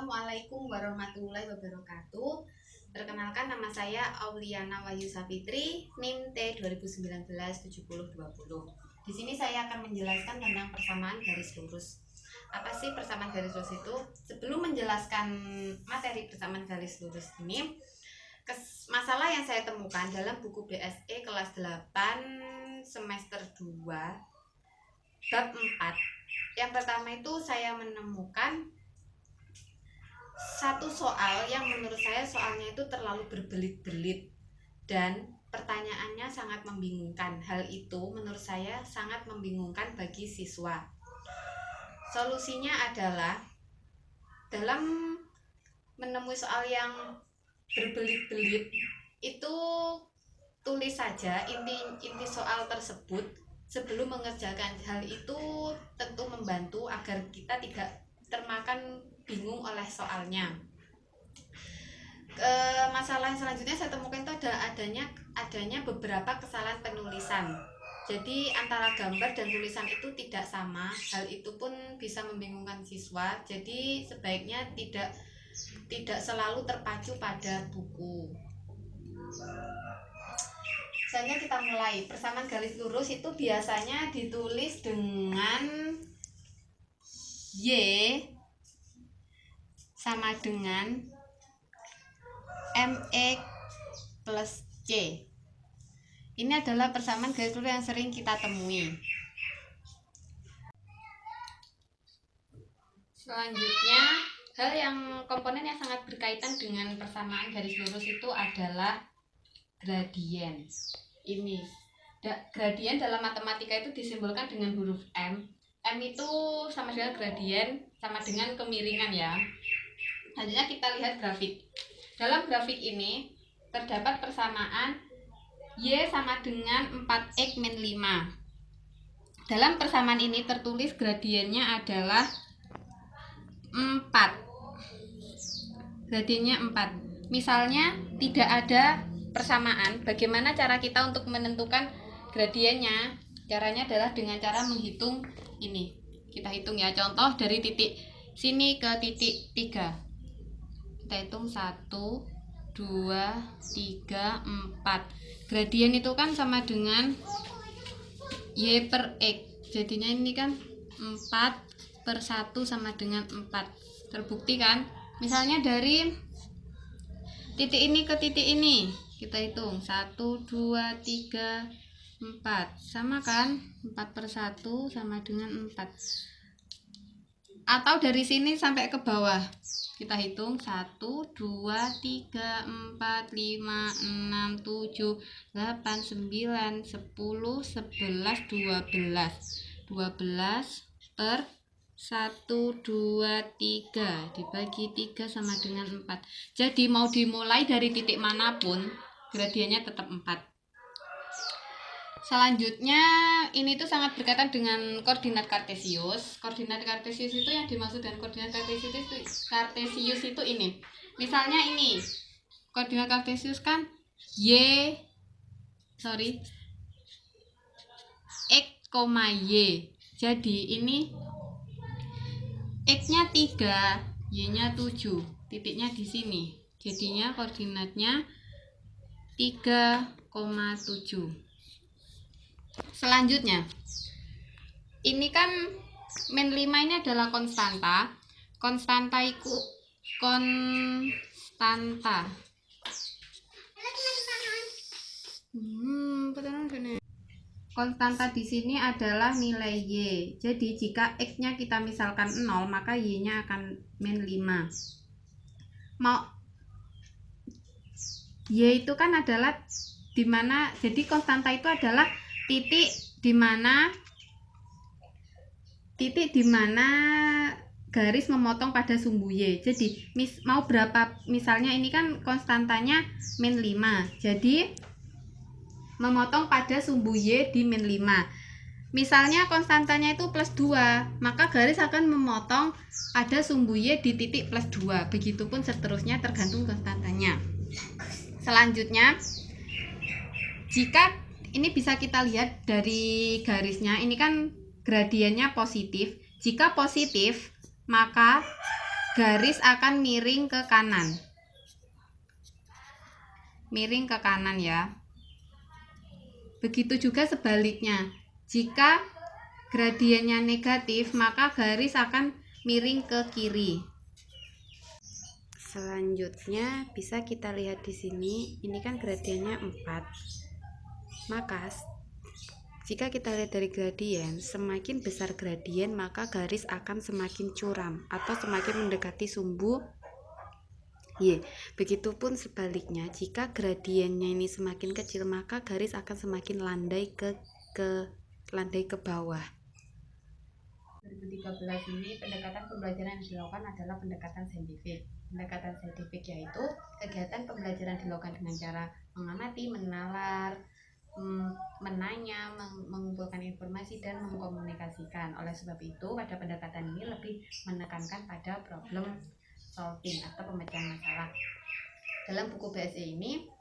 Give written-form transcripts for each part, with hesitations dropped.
Assalamualaikum warahmatullahi wabarakatuh. Perkenalkan, nama saya Auliana Wahyu Sapitri, NIM T 2019-7020. Di sini saya akan menjelaskan tentang persamaan garis lurus. Apa sih persamaan garis lurus itu? Sebelum menjelaskan materi persamaan garis lurus ini, masalah yang saya temukan dalam buku BSE kelas 8 semester 2 bab 4. Yang pertama itu saya menemukan satu soal yang menurut saya soalnya itu terlalu berbelit-belit dan pertanyaannya sangat membingungkan. Hal itu menurut saya sangat membingungkan bagi siswa. Solusinya adalah dalam menemui soal yang berbelit-belit itu tulis saja inti soal tersebut sebelum mengerjakan. Hal itu tentu membantu agar kita tidak termakan bingung oleh soalnya. Masalah yang selanjutnya saya temukan itu adanya beberapa kesalahan penulisan. Jadi antara gambar dan tulisan itu tidak sama. Hal itu pun bisa membingungkan siswa. Jadi sebaiknya tidak selalu terpacu pada buku. Selanjutnya kita mulai. Persamaan garis lurus itu biasanya ditulis dengan Y sama dengan MX plus C. Ini adalah persamaan garis lurus yang sering kita temui. Selanjutnya, hal yang komponen yang sangat berkaitan dengan persamaan garis lurus itu adalah gradien. Ini gradien dalam matematika itu disimbolkan dengan huruf M. M itu sama dengan gradien, sama dengan kemiringan ya. Selanjutnya kita lihat grafik. Dalam grafik ini terdapat persamaan Y sama dengan 4X min 5. Dalam persamaan ini tertulis gradiennya adalah 4. Gradiennya 4. Misalnya tidak ada persamaan, bagaimana cara kita untuk menentukan gradiennya? Caranya adalah dengan cara menghitung ini. Kita hitung ya, contoh dari titik sini ke titik 3. Kita hitung 1, 2, 3, 4. Gradien itu kan sama dengan Y per X. Jadinya ini kan 4 per 1 sama dengan 4. Terbukti kan? Misalnya dari titik ini ke titik ini, kita hitung 1, 2, 3, 4. Sama kan? 4 per 1 sama dengan 4. Atau dari sini sampai ke bawah, kita hitung 1, 2, 3, 4, 5, 6, 7, 8, 9, 10, 11, 12 per 1, 2, 3 dibagi 3 sama dengan 4. Jadi mau dimulai dari titik manapun, gradiennya tetap 4. Selanjutnya, ini tuh sangat berkaitan dengan koordinat kartesius. Koordinat kartesius itu yang dimaksud dengan koordinat kartesius itu ini. Misalnya ini, koordinat kartesius kan X, Y. Jadi ini X-nya 3, Y-nya 7. Titiknya di sini. Jadinya koordinatnya 3,7. Selanjutnya, ini kan min 5 ini adalah konstanta. Konstanta di sini adalah nilai Y. Jadi jika X-nya kita misalkan 0, maka Y-nya akan min 5. Y itu kan adalah dimana, jadi konstanta itu adalah titik dimana garis memotong pada sumbu Y. Jadi mau berapa, misalnya ini kan konstantanya min 5, jadi memotong pada sumbu Y di min 5. Misalnya konstantanya itu plus 2, maka garis akan memotong pada sumbu Y di titik plus 2. Begitupun seterusnya tergantung konstantanya. Selanjutnya, jika ini bisa kita lihat dari garisnya, ini kan gradiennya positif. Jika positif, maka garis akan miring ke kanan. Miring ke kanan ya. Begitu juga sebaliknya. Jika gradiennya negatif, maka garis akan miring ke kiri. Selanjutnya bisa kita lihat di sini, ini kan gradiennya 4. Maka jika kita lihat dari gradien, semakin besar gradien maka garis akan semakin curam atau semakin mendekati sumbu Y. Begitupun sebaliknya, jika gradiennya ini semakin kecil maka garis akan semakin landai ke bawah. 2013 ini pendekatan pembelajaran yang dilakukan adalah pendekatan saintifik. Pendekatan saintifik yaitu kegiatan pembelajaran dilakukan dengan cara mengamati, menalar, menanya, mengumpulkan informasi dan mengkomunikasikan. Oleh sebab itu, pada pendekatan ini lebih menekankan pada problem solving atau pemecahan masalah. Dalam buku BSE ini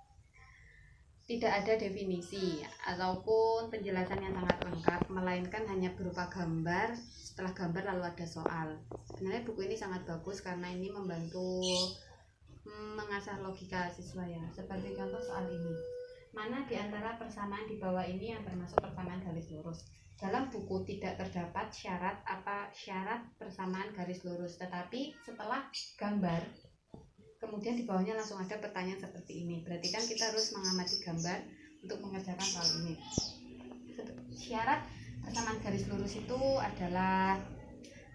tidak ada definisi ataupun penjelasan yang sangat lengkap, melainkan hanya berupa gambar. Setelah gambar lalu ada soal. Sebenarnya buku ini sangat bagus karena ini membantu mengasah logika siswa ya. Seperti contoh soal ini. Mana di antara persamaan di bawah ini yang termasuk persamaan garis lurus? Dalam buku tidak terdapat syarat persamaan garis lurus, tetapi setelah gambar kemudian di bawahnya langsung ada pertanyaan seperti ini. Berarti kan kita harus mengamati gambar untuk mengerjakan soal ini. Syarat persamaan garis lurus itu adalah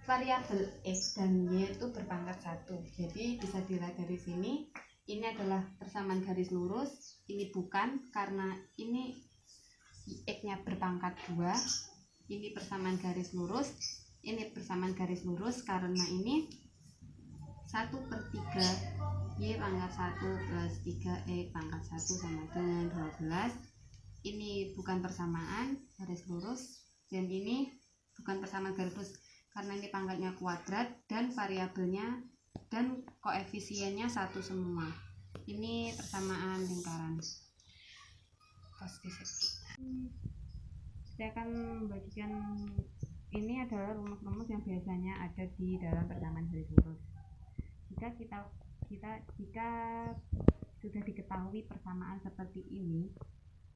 variabel X dan Y itu berpangkat 1. Jadi bisa dilihat dari sini, ini adalah persamaan garis lurus, ini bukan karena ini X-nya berpangkat 2. Ini persamaan garis lurus, ini persamaan garis lurus karena ini 1/3 Y pangkat 1 plus 3 pangkat 1 sama dengan 12. Ini bukan persamaan garis lurus dan ini bukan persamaan garis lurus karena ini pangkatnya kuadrat dan variabelnya dan koefisiennya 1 semua. Ini persamaan lingkaran. Saya akan membagikan, ini adalah rumus-rumus yang biasanya ada di dalam persamaan garis lurus. Jika sudah diketahui persamaan seperti ini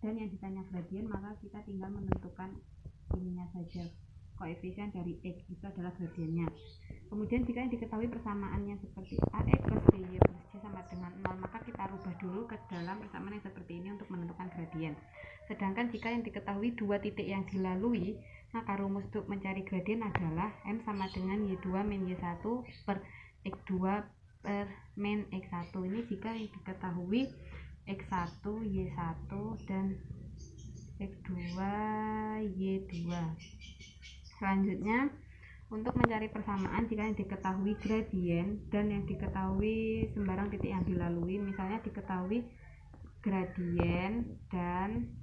dan yang ditanya gradien, maka kita tinggal menentukan ininya saja, koefisien dari X itu adalah gradiennya. Kemudian jika yang diketahui persamaannya seperti AX plus BY plus C sama dengan 0, maka kita rubah dulu ke dalam persamaan yang seperti ini untuk menentukan gradien. Sedangkan jika yang diketahui dua titik yang dilalui, maka rumus untuk mencari gradien adalah M sama dengan Y2 min Y1 per X2 per min X1. Ini jika yang diketahui X1, Y1 dan X2, Y2. Selanjutnya, untuk mencari persamaan jika yang diketahui gradien dan yang diketahui sembarang titik yang dilalui, misalnya diketahui gradien dan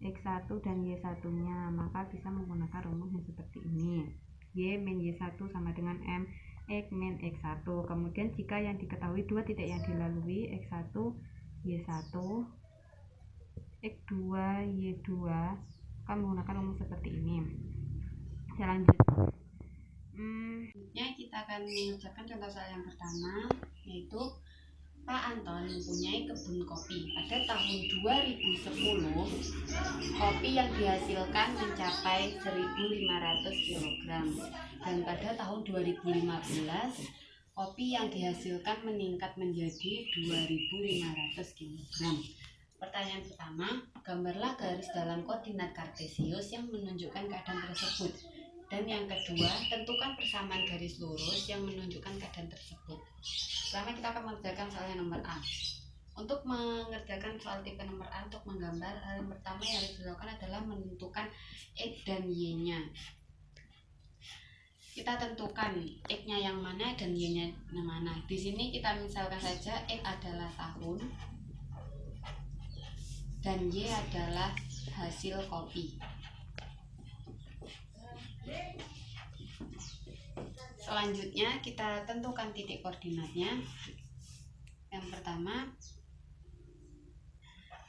X1 dan Y1 nya, maka bisa menggunakan rumus yang seperti ini. Y min Y1 sama dengan M X min X1. Kemudian jika yang diketahui dua titik yang dilalui X1, Y1, X2, Y2, akan menggunakan rumus seperti ini. Selanjutnya kita akan mengerjakan contoh soal yang pertama, yaitu Pak Anton mempunyai kebun kopi. Pada tahun 2010, kopi yang dihasilkan mencapai 1.500 kg. Dan pada tahun 2015, kopi yang dihasilkan meningkat menjadi 2.500 kg. Pertanyaan pertama, gambarlah garis dalam koordinat kartesius yang menunjukkan keadaan tersebut. Dan yang kedua, tentukan persamaan garis lurus yang menunjukkan keadaan tersebut. Pertama kita akan mengerjakan soal yang nomor A. Untuk mengerjakan soal tipe nomor A, untuk menggambar, hal yang pertama yang harus dilakukan adalah menentukan X dan Y-nya. Kita tentukan X-nya yang mana dan Y-nya yang mana. Di sini kita misalkan saja X adalah tahun dan Y adalah hasil kopi. Selanjutnya kita tentukan titik koordinatnya. Yang pertama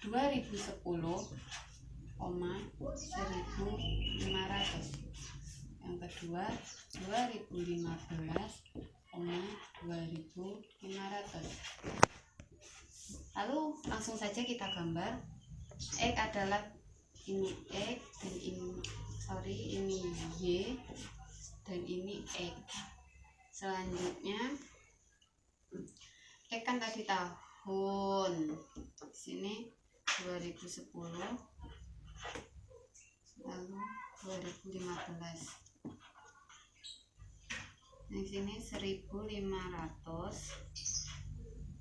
2010, 1.500. Yang kedua 2015, 2.500. Lalu langsung saja kita gambar. X adalah ini X dan ini Y dan ini X. Selanjutnya X kan tadi tahun, sini 2010, lalu 2015. Di sini 1.500,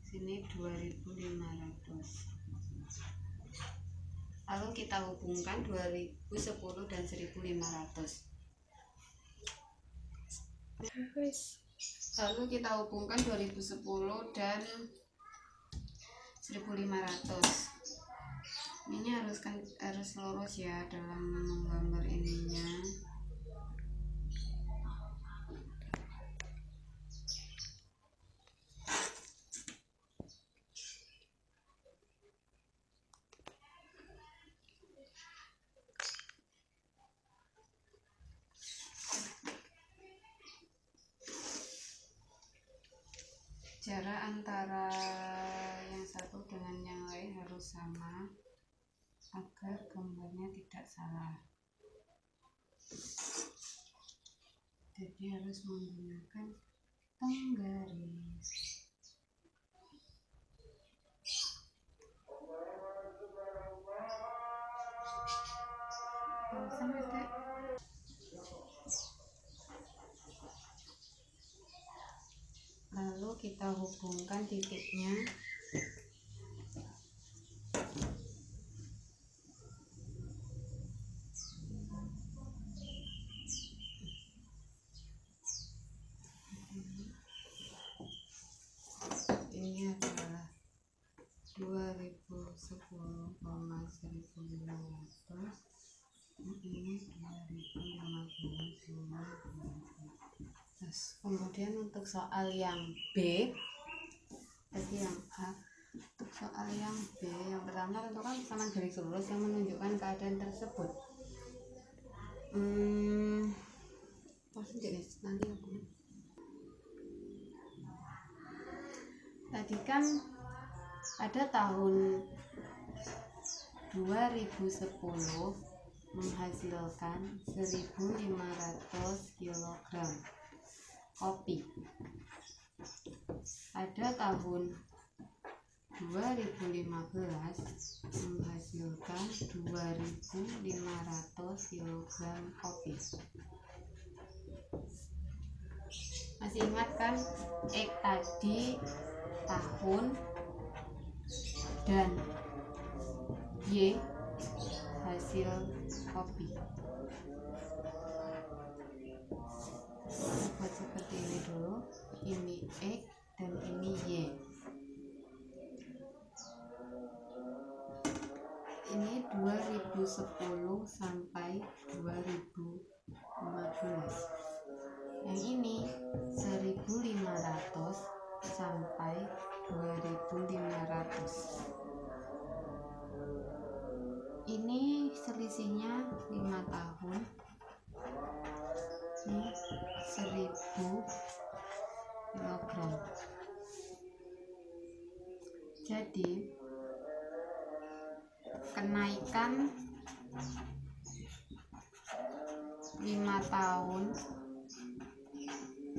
sini 2.500. Lalu kita hubungkan 2010 dan 1.500. Lalu kita hubungkan 2010 dan 1.500. Ini harus lurus ya dalam menggambar ininya. Jarak antara yang satu dengan yang lain harus sama agar gambarnya tidak salah. Jadi harus menggunakan penggaris. Lalu kita hubungkan titiknya. Ini adalah 2010,1500. Ini 2015. Kemudian untuk soal yang B, tadi yang A. Untuk soal yang B, yang pertama tentukan persamaan garis lurus yang menunjukkan keadaan tersebut. Nanti aku. Tadi kan pada tahun 2010 menghasilkan 1.500 kg kopi. Pada tahun 2015 menghasilkan 2.500 kg kopi. Masih ingat kan X tadi tahun dan Y hasil kopi. Buat seperti ini dulu, ini X dan ini Y. Ini 2010 sampai 2015. Yang ini 1.500 sampai 2.500. Ini selisihnya 5 tahun. Ini 1.000 kg. Jadi kenaikan 5 tahun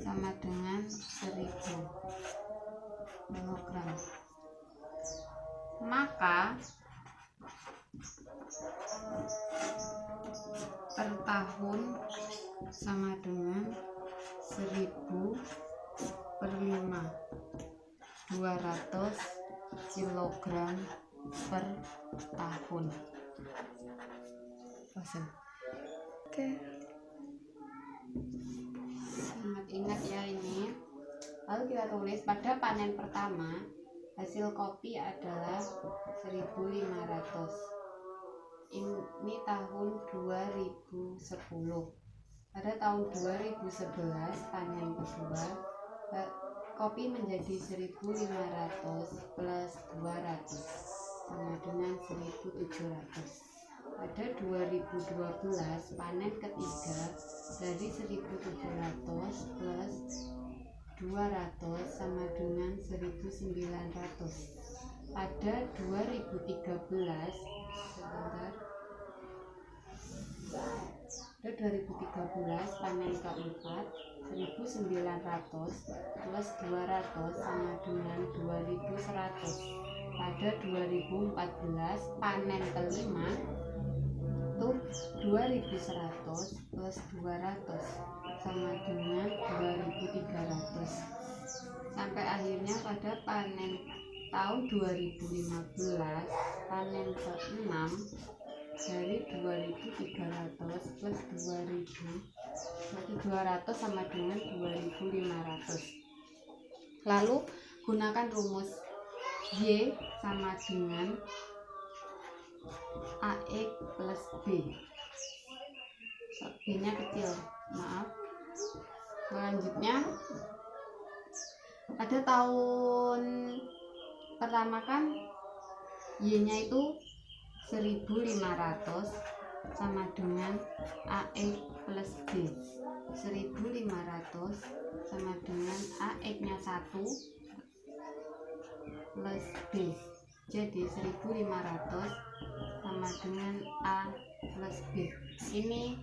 sama dengan 1.000 kg. Maka per tahun sama dengan 1.000 per 5, 200 kg per tahun. Oke. Ingat ya ini. Lalu kita tulis pada panen pertama hasil kopi adalah 1.500. Ini tahun 2010. Pada tahun 2011 panen kedua kopi menjadi 1.500 plus 200 sama dengan 1.700. Pada 2012 panen ketiga dari 1.700 plus 200 sama dengan 1900. Pada 2013, sebentar. Pada 2013 panen keempat 1900 plus 200 sama dengan 2100. Pada 2014 panen kelima itu 2100 plus 200 sama dengan 2300. Sampai akhirnya pada panen tahun 2015 panen ke-6 dari 2300 plus 2000 berarti 200 sama dengan 2500. Lalu gunakan rumus Y sama dengan AX plus B. B nya kecil, maaf. Selanjutnya pada tahun pertama kan Y nya itu 1500 sama dengan AX plus B. 1500 sama dengan AX nya 1 plus B. Jadi 1500 sama dengan A plus B. Ini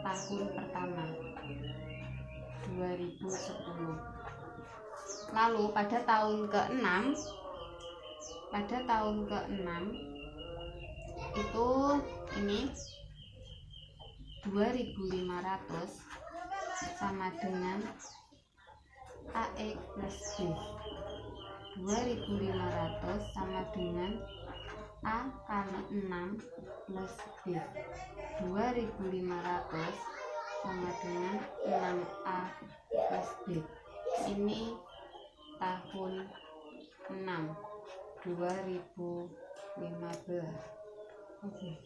tahun pertama 2010. Lalu pada tahun ke-6 itu ini 2500 sama dengan AX plus B. 2500 sama dengan A kali 6 plus B. 2500 sama dengan 6A plus B. Ini tahun 6 2015. Oke.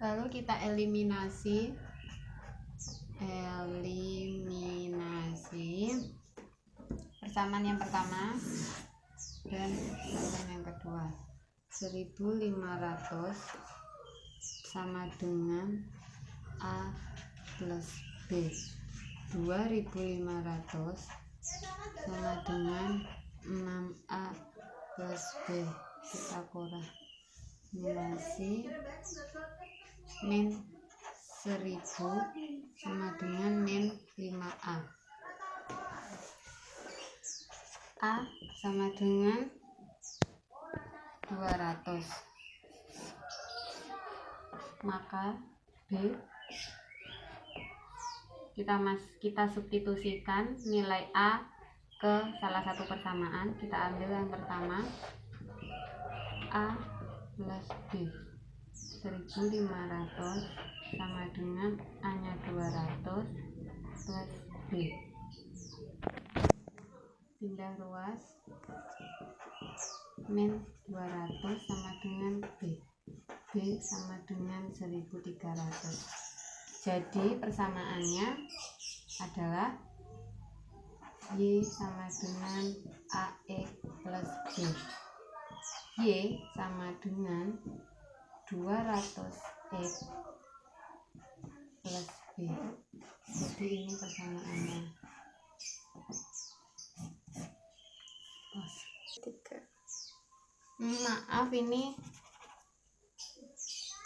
Lalu kita eliminasi persamaan yang pertama dan persamaan yang kedua. 1500 sama dengan A plus B. 2500 sama dengan 6A plus B. Kita kurang eliminasi min 1000 sama dengan min 5A. A sama dengan 200, maka B kita substitusikan nilai A ke salah satu persamaan. Kita ambil yang pertama, A plus B. 1500 sama dengan A nya 200 plus B. Pindah ruas, min 200 sama dengan B. B sama dengan 1300. Jadi persamaannya adalah Y sama dengan AX plus B. Y sama dengan 200X plus B. Jadi ini persamaannya. Maaf, ini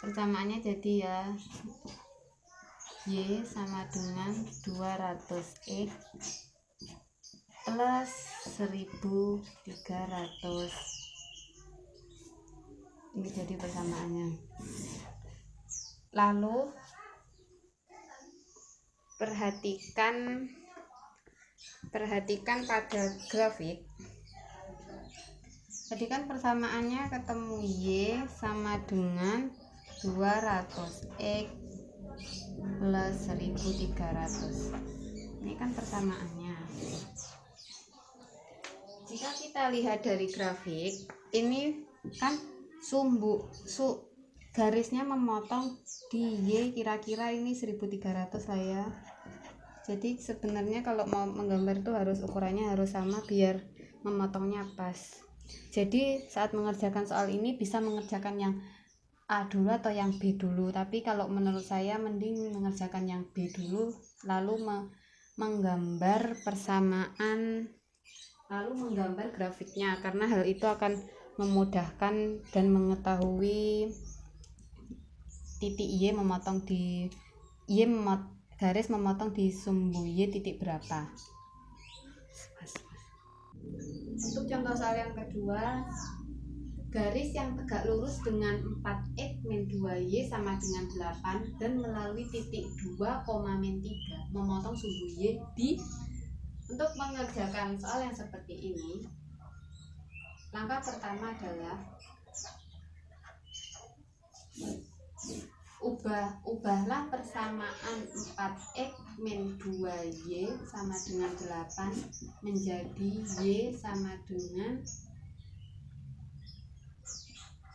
persamaannya jadi ya Y sama dengan 200X plus 1300. Ini jadi persamaannya. Lalu perhatikan pada grafik. Jadi kan persamaannya ketemu Y sama dengan 200X plus 1300. Ini kan persamaannya. Jika kita lihat dari grafik, ini kan garisnya memotong di Y, kira-kira ini 1300 lah ya. Jadi sebenarnya kalau mau menggambar itu harus ukurannya harus sama biar memotongnya pas. Jadi saat mengerjakan soal ini bisa mengerjakan yang A dulu atau yang B dulu, tapi kalau menurut saya mending mengerjakan yang B dulu lalu menggambar persamaan lalu menggambar grafiknya, karena hal itu akan memudahkan dan mengetahui titik Y memotong di garis memotong di sumbu Y titik berapa. Untuk contoh soal yang kedua, garis yang tegak lurus dengan 4x min 2y sama dengan 8 dan melalui titik 2, min 3 memotong sumbu Y di. Untuk mengerjakan soal yang seperti ini, langkah pertama adalah ubahlah persamaan 4x min 2y sama dengan 8 menjadi y sama dengan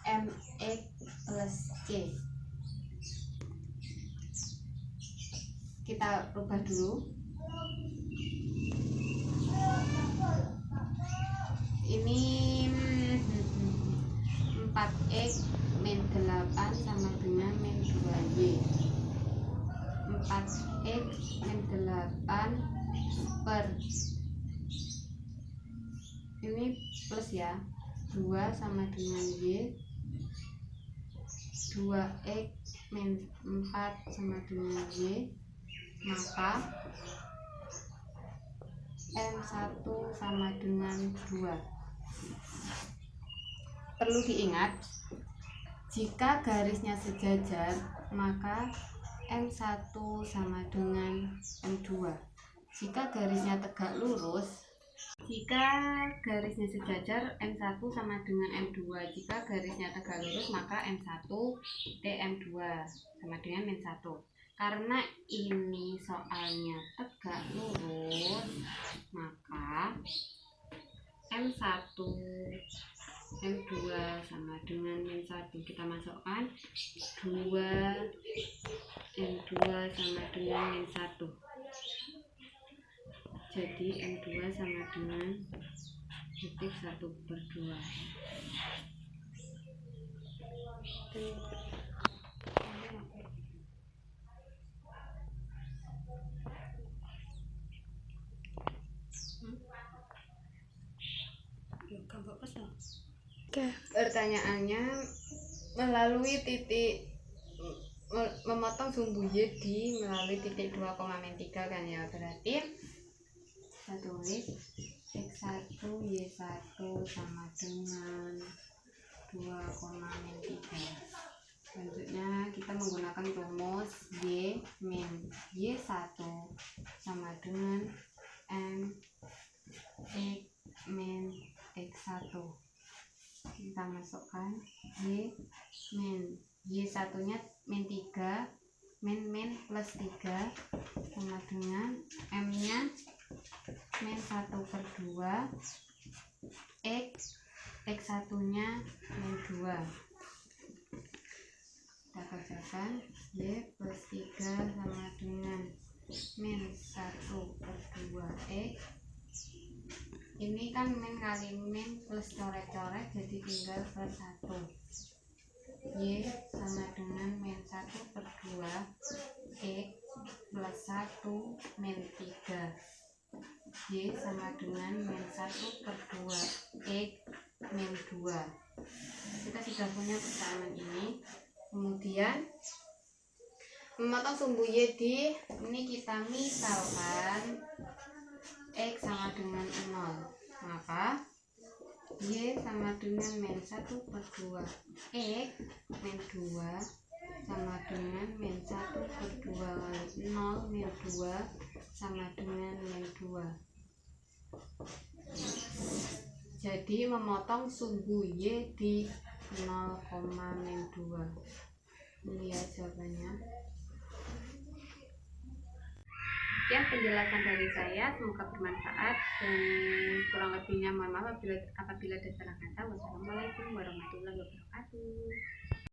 mx plus c. Kita rubah dulu. Ini 4x min 8 sama dengan min 2y. 4x min 8 per ini plus ya, 2 sama dengan y. 2x min 4 sama dengan y, maka M1 sama dengan 2. Perlu diingat, jika garisnya sejajar, maka M1 sama dengan M2. Jika garisnya tegak lurus, jika garisnya sejajar, M1 sama dengan M2. Jika garisnya tegak lurus, maka M1 M2 sama dengan min 1. Karena ini soalnya tegak lurus, maka M1 M2 sama dengan min 1. Kita masukkan 2 M2 sama dengan min 1. Jadi M2 sama dengan titik 1/2. Pertanyaannya, melalui titik memotong sumbu Y di melalui titik 2, min 3 kan ya. Berarti kita tulis X1 Y1 sama dengan 2, min 3. Selanjutnya kita menggunakan rumus Y min Y1 sama dengan M X min X1. Kita masukkan Y min Y1 nya min 3 min plus 3 sama dengan M nya min 1/2 X1 nya min 2. Kita kerjakan Y plus 3 sama dengan min 1/2 X. Ini kan min kali min plus coret-coret jadi tinggal plus 1. Y sama dengan min 1/2 X plus 1 min 3. Y sama dengan min 1/2 X min 2. Kita sudah punya persamaan ini. Kemudian memotong sumbu Y di ini kita misalkan X sama dengan 0, maka Y sama dengan min 1/2 X min 2 sama dengan min 1/2 kali 0 min 2 sama dengan min 2. Jadi memotong sumbu Y di 0, min 2. Ini ya jawabannya. Sekian penjelasan dari saya, semoga bermanfaat dan kurang lebihnya mohon maaf apabila ada salah kata. Wassalamualaikum warahmatullahi wabarakatuh.